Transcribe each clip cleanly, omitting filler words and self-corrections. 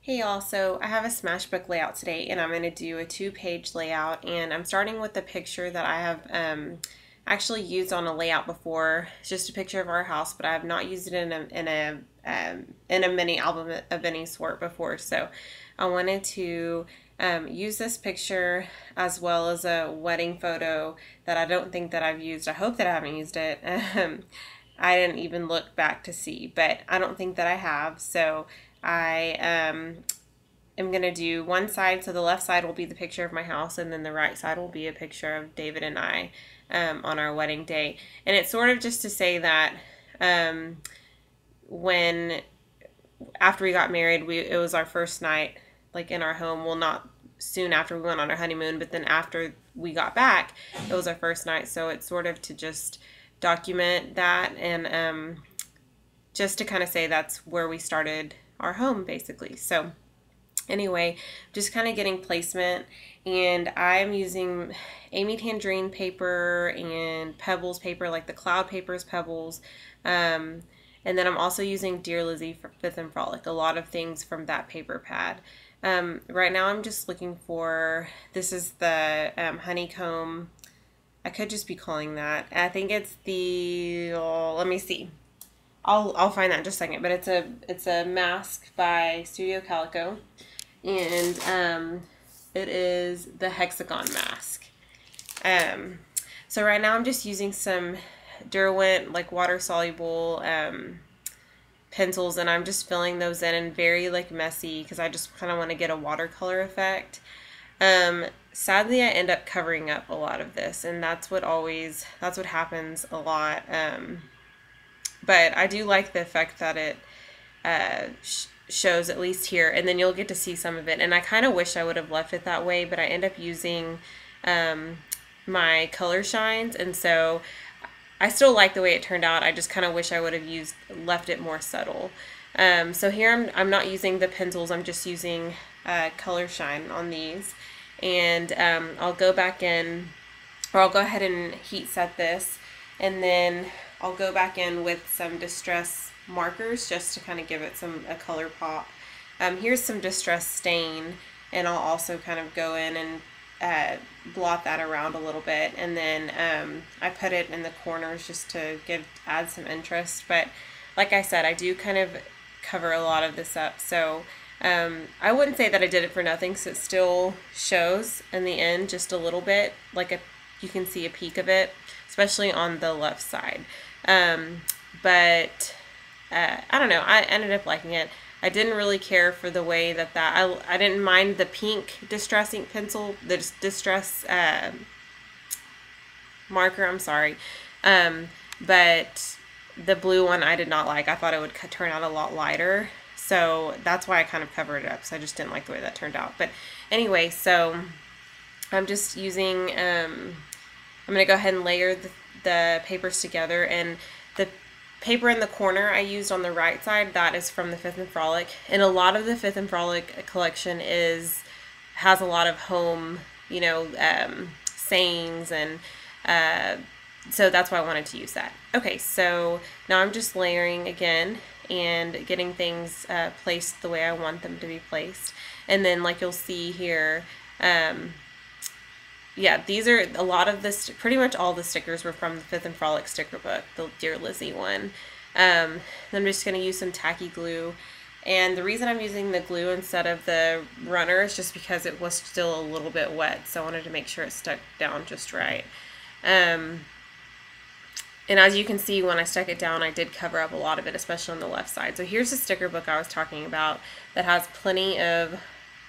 Hey y'all, so I have a SMASHBOOK layout today and I'm going to do a 2-page layout, and I'm starting with a picture that I have actually used on a layout before. It's just a picture of our house, but I have not used it in a mini album of any sort before. So I wanted to use this picture as well as a wedding photo that I don't think that I've used. I hope that I haven't used it. I didn't even look back to see, but I don't think that I have. So I am going to do one side. So the left side will be the picture of my house, and then the right side will be a picture of David and I on our wedding day. And it's sort of just to say that when after we got married, it was our first night like in our home. Well, not soon after we went on our honeymoon, but then after we got back, it was our first night. So it's sort of to just document that, and just to kind of say that's where we started our home basically. So anyway, just kind of getting placement, and I'm using Amy Tangerine paper and Pebbles paper, like the cloud papers Pebbles, and then I'm also using Dear Lizzie for Fifth and Frolic, a lot of things from that paper pad. Right now I'm just looking for, this is the honeycomb, I could just be calling that, I think it's the, let me see, I'll find that in just a second, but it's a mask by Studio Calico, and it is the hexagon mask. So right now I'm just using some Derwent like water soluble pencils, and I'm just filling those in, and very like messy because I just kind of want to get a watercolor effect. Sadly, I end up covering up a lot of this, and that's what happens a lot. But I do like the effect that it shows, at least here, and then you'll get to see some of it. And I kind of wish I would have left it that way, but I end up using my color shines, and so I still like the way it turned out. I just kind of wish I would have left it more subtle. So here I'm not using the pencils, I'm just using color shine on these, and I'll go back in, or I'll go ahead and heat set this, and then I'll go back in with some distress markers just to kind of give it a color pop. Here's some distress stain, and I'll also kind of go in and blot that around a little bit, and then I put it in the corners just to add some interest. But like I said, I do kind of cover a lot of this up, so I wouldn't say that I did it for nothing, because it still shows in the end just a little bit, like you can see a peek of it, especially on the left side. But I don't know, I ended up liking it. I didn't really care for the way that I didn't mind the pink distress ink pencil, the distress marker, I'm sorry. But the blue one I did not like. I thought it would turn out a lot lighter. So that's why I kind of covered it up. So I just didn't like the way that turned out. But anyway, so I'm just using, I'm going to go ahead and layer the papers together, and the paper in the corner I used on the right side, that is from the Fifth and Frolic, and a lot of the Fifth and Frolic collection has a lot of home, sayings, and so that's why I wanted to use that. Okay, so now I'm just layering again and getting things placed the way I want them to be placed, and then like you'll see here, yeah, these are a lot of this. Pretty much all the stickers were from the Fifth and Frolic sticker book, the Dear Lizzie one. I'm just going to use some tacky glue, and the reason I'm using the glue instead of the runner is just because it was still a little bit wet, so I wanted to make sure it stuck down just right. And as you can see, when I stuck it down, I did cover up a lot of it, especially on the left side. So here's the sticker book I was talking about that has plenty of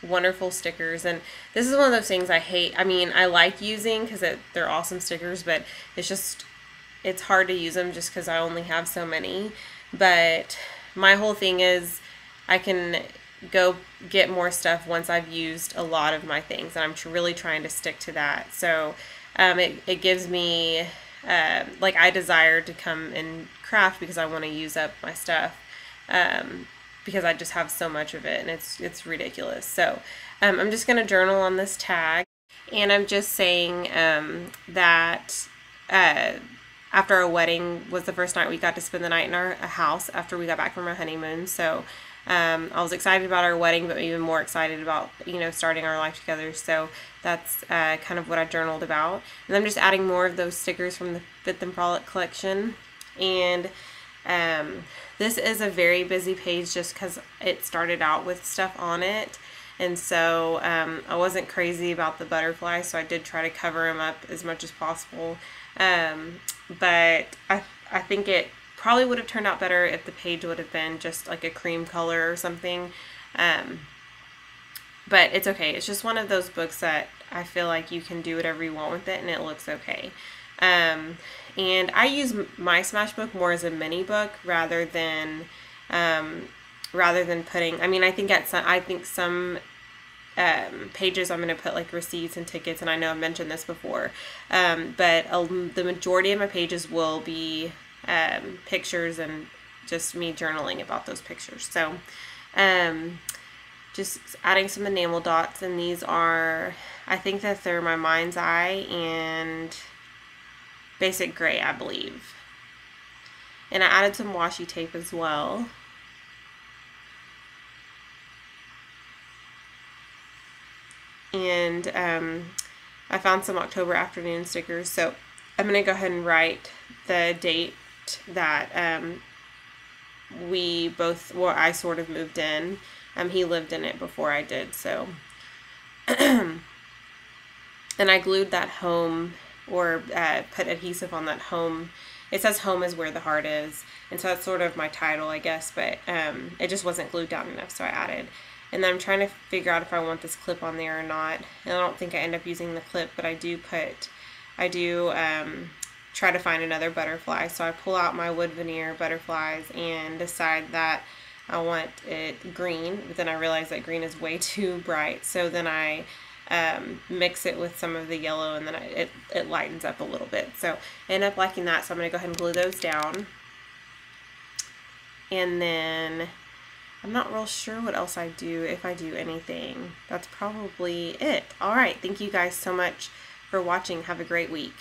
wonderful stickers, and this is one of those things I hate. I mean, I like using because they're awesome stickers, but it's hard to use them just because I only have so many. But my whole thing is I can go get more stuff once I've used a lot of my things, and I'm really trying to stick to that. So it gives me like I desire to come and craft because I want to use up my stuff. Because I just have so much of it, and it's ridiculous. So I'm just going to journal on this tag, and I'm just saying that after our wedding was the first night we got to spend the night in our house after we got back from our honeymoon. So I was excited about our wedding, but even more excited about, you know, starting our life together. So that's kind of what I journaled about. And I'm just adding more of those stickers from the Fit Them Frolic collection. And this is a very busy page just because it started out with stuff on it. And so I wasn't crazy about the butterflies, so I did try to cover them up as much as possible. But I think it probably would have turned out better if the page would have been just like a cream color or something. But it's okay. It's just one of those books that I feel like you can do whatever you want with it and it looks okay. And I use my SMASHBOOK more as a mini book rather than putting, I mean, I think some pages I'm going to put like receipts and tickets, and I know I've mentioned this before, but the majority of my pages will be pictures and just me journaling about those pictures. So just adding some enamel dots, and these are, I think that they're my Mind's Eye and Basic Gray, I believe. And I added some washi tape as well. And I found some October afternoon stickers, so I'm going to go ahead and write the date that I sort of moved in. He lived in it before I did, so. And I glued that home, or put adhesive on that home. It says home is where the heart is, and so that's sort of my title, I guess, but it just wasn't glued down enough, so I added. And then I'm trying to figure out if I want this clip on there or not. And I don't think I end up using the clip, but I do try to find another butterfly. So I pull out my wood veneer butterflies and decide that I want it green, but then I realize that green is way too bright. So then I mix it with some of the yellow, and then it lightens up a little bit. So I end up liking that, so I'm going to go ahead and glue those down. And then I'm not real sure what else I do, if I do anything. That's probably it. All right, thank you guys so much for watching. Have a great week.